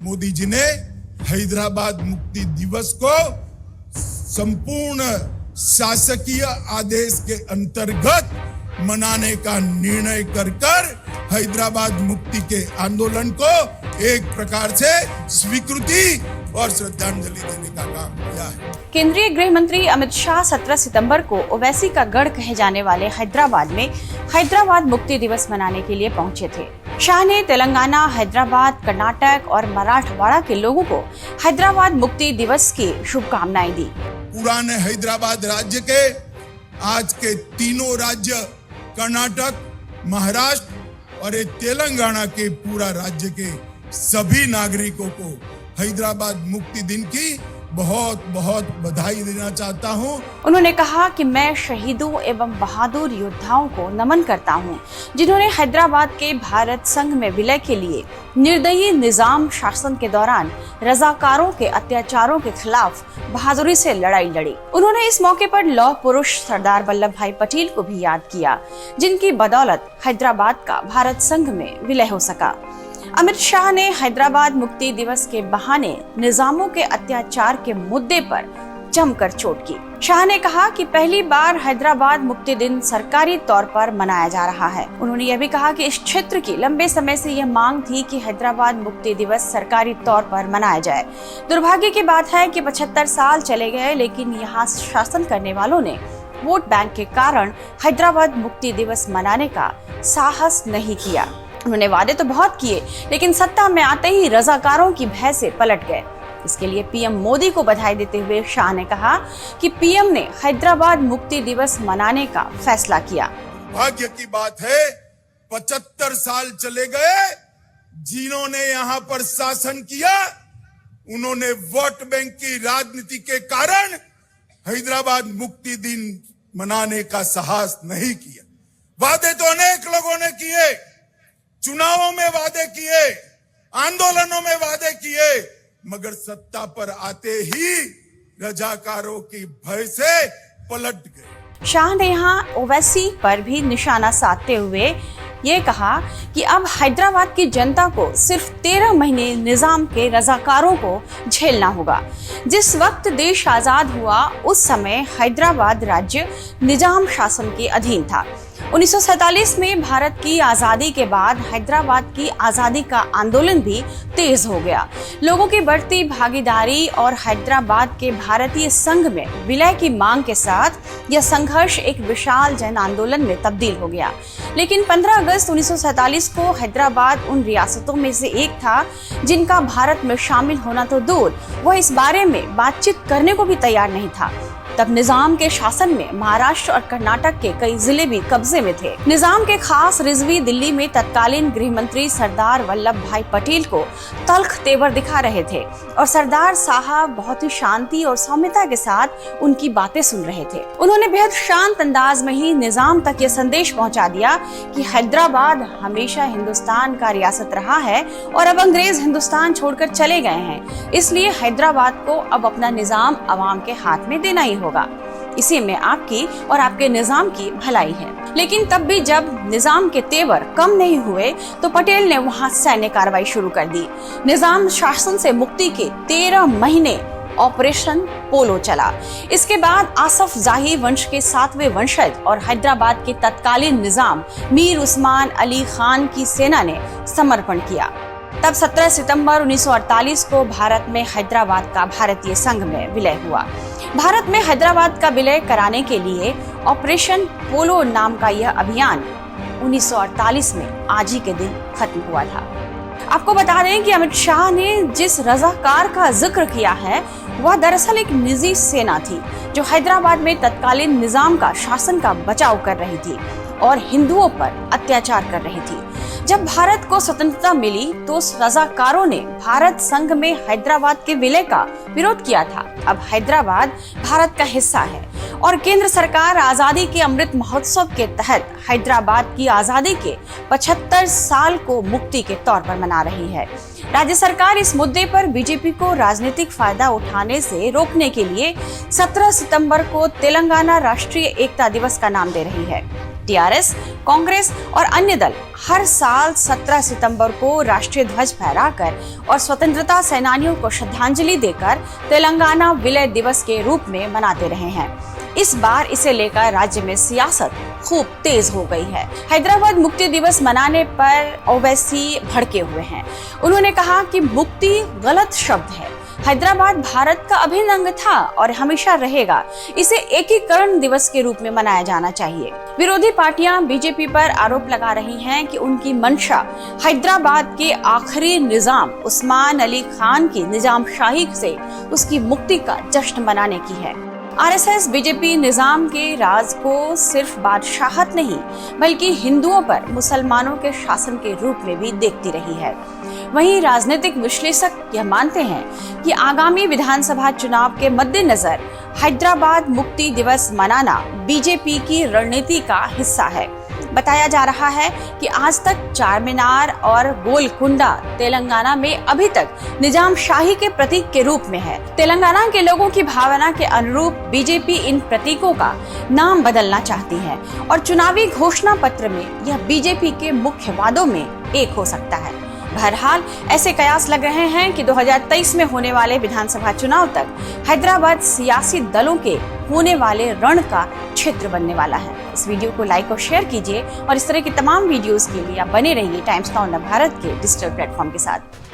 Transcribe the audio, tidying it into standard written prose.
मोदी जी ने हैदराबाद मुक्ति दिवस को संपूर्ण शासकीय आदेश के अंतर्गत मनाने का निर्णय कर हैदराबाद मुक्ति के आंदोलन को एक प्रकार से स्वीकृति और श्रद्धांजलि देने का काम किया है। केंद्रीय गृह मंत्री अमित शाह 17 सितंबर को ओवैसी का गढ़ कहे जाने वाले हैदराबाद में हैदराबाद मुक्ति दिवस मनाने के लिए पहुंचे थे। शाह ने तेलंगाना, हैदराबाद, कर्नाटक और मराठवाड़ा के लोगों को हैदराबाद मुक्ति दिवस की शुभकामनाएं दी। पुराने हैदराबाद राज्य के आज के तीनों राज्य कर्नाटक, महाराष्ट्र और तेलंगाना के पूरा राज्य के सभी नागरिकों को हैदराबाद मुक्ति दिन की बहुत बहुत बधाई देना चाहता हूं। उन्होंने कहा कि मैं शहीदों एवं बहादुर योद्धाओं को नमन करता हूं, जिन्होंने हैदराबाद के भारत संघ में विलय के लिए निर्दयी निजाम शासन के दौरान रजाकारों के अत्याचारों के खिलाफ बहादुरी से लड़ाई लड़ी। उन्होंने इस मौके पर लौह पुरुष सरदार वल्लभ भाई पटेल को भी याद किया, जिनकी बदौलत हैदराबाद का भारत संघ में विलय हो सका। अमित शाह ने हैदराबाद मुक्ति दिवस के बहाने निजामों के अत्याचार के मुद्दे पर जमकर चोट की। शाह ने कहा कि पहली बार हैदराबाद मुक्ति दिन सरकारी तौर पर मनाया जा रहा है। उन्होंने यह भी कहा कि इस क्षेत्र की लंबे समय से यह मांग थी कि हैदराबाद मुक्ति दिवस सरकारी तौर पर मनाया जाए। दुर्भाग्य की बात है कि 75 साल चले गए, लेकिन यहाँ शासन करने वालों ने वोट बैंक के कारण हैदराबाद मुक्ति दिवस मनाने का साहस नहीं किया। उन्होंने वादे तो बहुत किए, लेकिन सत्ता में आते ही रजाकारों की भय से पलट गए। इसके लिए पीएम मोदी को बधाई देते हुए शाह ने कहा कि पीएम ने हैदराबाद मुक्ति दिवस मनाने का फैसला किया। भाग्य की बात है 75 साल चले गए, जिन्होंने यहाँ पर शासन किया उन्होंने वोट बैंक की राजनीति के कारण हैदराबाद मुक्ति दिन मनाने का साहस नहीं किया। वादे तो अनेक लोगों ने किए, चुनावों में वादे किए, आंदोलनों में वादे किए, मगर सत्ता पर आते ही रजाकारों की भय से पलट गए। शाह ने यहाँ ओवैसी पर भी निशाना साधते हुए ये कहा कि अब हैदराबाद की जनता को सिर्फ 13 महीने निजाम के रजाकारों को झेलना होगा। जिस वक्त देश आजाद हुआ उस समय हैदराबाद राज्य निजाम शासन के अधीन था। 1947 में भारत की आजादी के बाद हैदराबाद की आजादी का आंदोलन भी तेज हो गया। लोगों की बढ़ती भागीदारी और हैदराबाद के भारतीय संघ में विलय की मांग के साथ यह संघर्ष एक विशाल जन आंदोलन में तब्दील हो गया। लेकिन 15 अगस्त 1947 को हैदराबाद उन रियासतों में से एक था जिनका भारत में शामिल होना तो दूर, वह इस बारे में बातचीत करने को भी तैयार नहीं था। तब निजाम के शासन में महाराष्ट्र और कर्नाटक के कई जिले भी कब्जे में थे। निजाम के खास रिजवी दिल्ली में तत्कालीन गृह मंत्री सरदार वल्लभ भाई पटेल को तल्ख तेवर दिखा रहे थे और सरदार साहब बहुत ही शांति और सौम्यता के साथ उनकी बातें सुन रहे थे। उन्होंने बेहद शांत अंदाज में ही निजाम तक यह संदेश पहुंचा दिया कि हैदराबाद हमेशा हिंदुस्तान का रियासत रहा है और अब अंग्रेज हिंदुस्तान छोड़कर चले गए हैं, इसलिए हैदराबाद को अब अपना निजाम अवाम के हाथ में देना ही होगा। इसी में आपकी और आपके निजाम की भलाई है। लेकिन तब भी जब निजाम के तेवर कम नहीं हुए तो पटेल ने वहां सैन्य कार्रवाई शुरू कर दी। निजाम शासन से मुक्ति के 13 महीने ऑपरेशन पोलो चला। इसके बाद आसफ जाही वंश के 7वें वंशज और हैदराबाद के तत्कालीन निजाम मीर उस्मान अली खान की सेना ने समर्पण किया। तब 17 सितंबर 1948 को भारत में हैदराबाद का भारतीय संघ में विलय हुआ। भारत में हैदराबाद का विलय कराने के लिए ऑपरेशन पोलो नाम का यह अभियान 1948 में आज ही के दिन खत्म हुआ था। आपको बता दें कि अमित शाह ने जिस रजाकार का जिक्र किया है वह दरअसल एक निजी सेना थी जो हैदराबाद में तत्कालीन निजाम का शासन का बचाव कर रही थी और हिंदुओं पर अत्याचार कर रही थी। जब भारत को स्वतंत्रता मिली तो उस रजाकारों ने भारत संघ में हैदराबाद के विलय का विरोध किया था। अब हैदराबाद भारत का हिस्सा है और केंद्र सरकार आजादी के अमृत महोत्सव के तहत हैदराबाद की आजादी के 75 साल को मुक्ति के तौर पर मना रही है। राज्य सरकार इस मुद्दे पर बीजेपी को राजनीतिक फायदा उठाने से रोकने के लिए 17 सितंबर को तेलंगाना राष्ट्रीय एकता दिवस का नाम दे रही है। टीआरएस, कांग्रेस और अन्य दल हर साल 17 सितंबर को राष्ट्रीय ध्वज फहराकर और स्वतंत्रता सेनानियों को श्रद्धांजलि देकर तेलंगाना विलय दिवस के रूप में मनाते रहे हैं। इस बार इसे लेकर राज्य में सियासत खूब तेज हो गई है। हैदराबाद मुक्ति दिवस मनाने पर ओवैसी भड़के हुए हैं। उन्होंने कहा कि मुक्ति गलत शब्द है। हैदराबाद भारत का अभिन्न अंग था और हमेशा रहेगा। इसे एकीकरण दिवस के रूप में मनाया जाना चाहिए। विरोधी पार्टियां बीजेपी पर आरोप लगा रही हैं कि उनकी मंशा हैदराबाद के आखिरी निजाम उस्मान अली खान की निजामशाही से उसकी मुक्ति का जश्न मनाने की है। आरएसएस बीजेपी निजाम के राज को सिर्फ बादशाहत नहीं बल्कि हिंदुओं पर मुसलमानों के शासन के रूप में भी देखती रही है। वहीं राजनीतिक विश्लेषक यह मानते हैं कि आगामी विधानसभा चुनाव के मद्देनजर हैदराबाद मुक्ति दिवस मनाना बीजेपी की रणनीति का हिस्सा है। बताया जा रहा है कि आज तक चार मीनार और गोलकुंडा तेलंगाना में अभी तक निजामशाही के प्रतीक के रूप में है। तेलंगाना के लोगों की भावना के अनुरूप बीजेपी इन प्रतीकों का नाम बदलना चाहती है और चुनावी घोषणा पत्र में यह बीजेपी के मुख्य वादों में एक हो सकता है। बहरहाल ऐसे कयास लग रहे हैं कि 2023 में होने वाले विधानसभा चुनाव तक हैदराबाद सियासी दलों के होने वाले रण का क्षेत्र बनने वाला है। इस वीडियो को लाइक और शेयर कीजिए और इस तरह की तमाम वीडियोस के लिए आप बने रहिए टाइम्स नाउ भारत के डिजिटल प्लेटफॉर्म के साथ।